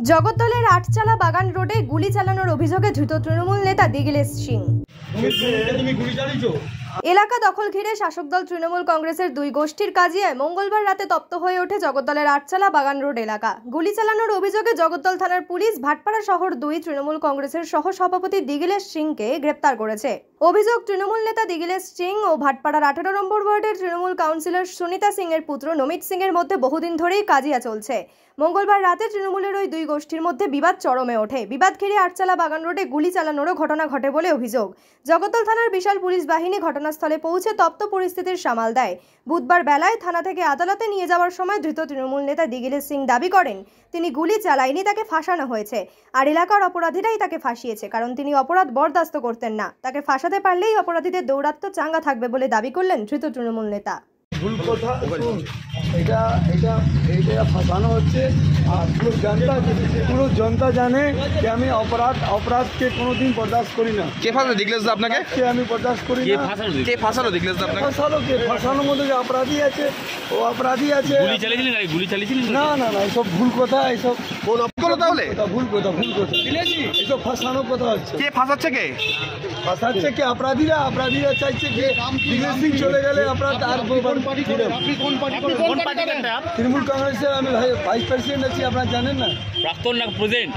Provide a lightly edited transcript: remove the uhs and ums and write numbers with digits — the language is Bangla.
জগদ্দলের আটচালা বাগান রোডে গুলি চালানোর অভিযোগে ধৃত তৃণমূল নেতা দিগিলেশ সিং। এলাকা দখল ঘিরে শাসক দল তৃণমূল কংগ্রেসের দুই গোষ্ঠীর কাজিয়ায় মঙ্গলবার রাতে তপ্ত হয়ে ওঠে জগদ্দলের আটচালা বাগান রোড এলাকা। গুলি চালানোর অভিযোগে জগদ্দল থানার পুলিশ ভাটপাড়া শহর 2 তৃণমূল কংগ্রেসের সহ সভাপতি দিগিলেশ সিংকে গ্রেপ্তার করেছে। অভিযোগ, তৃণমূল নেতা দিগিলেশ সিং ও ভাটপাড়ার 18 নম্বর ওয়ার্ডের তৃণমূল কাউন্সিলর সুনিতা সিং এর পুত্র নমিত সিং এর মধ্যে বহুদিন ধরেই কাজিয়া চলছে। মঙ্গলবার রাতে তৃণমূলের ওই দুই গোষ্ঠীর মধ্যে বিবাদ চরমে ওঠে। বিবাদ ঘিরে আটচালা বাগান রোডে গুলি চালানোরও ঘটনা ঘটে বলে অভিযোগ। জগদ্দল থানার বিশাল পুলিশ বাহিনী ঘটনাস্থলে পৌঁছে তপ্ত পরিস্থিতির সামাল দেয়। বুধবার বেলায় থানা থেকে আদালতে নিয়ে যাওয়ার সময় ধৃত তৃণমূল নেতা দিগিলেশ সিং দাবি করেন তিনি গুলি চালায়নি, তাকে ফাঁসানো হয়েছে। আর এলাকার অপরাধীরাই তাকে ফাঁসিয়েছে, কারণ তিনি অপরাধ বরদাস্ত করতেন না। তাকে ফাঁসাতে পারলেই অপরাধীদের দৌরাত্ম্য চাঙ্গা থাকবে বলে দাবি করলেন ধৃত তৃণমূল নেতা। ভুল কথা, এটা ফাঁসানো হচ্ছে। আর পুরো জনতা জানে যে আমি অপরাধকে কোনোদিন বরদাস্ত করি না। কে ফাঁসালো দিগলেশ দা আপনাকে? আমি বরদাস্ত করি না। কে ফাঁসালো দিগলেশ দা আপনাকে? ফাঁসানোর মধ্যে যে অপরাধী আছে, ও অপরাধী আছে। গুলি চালিয়েছিলেন? না, এসব ভুল কথা, এসব তাহলে ভুল কথা এসব ফাঁসানোর কথা হচ্ছে। কে ফাঁসাচ্ছে? কে ফাঁসাচ্ছে? কে অপরাধীরা চাইছে যে দিগলেশ সিং চলে গেলে অপরাধ আর তৃণমূল কংগ্রেসের আমি ভাইস প্রেসিডেন্ট আছি, আপনারা জানেন না? প্রাক্তন না প্রেজেন্ট?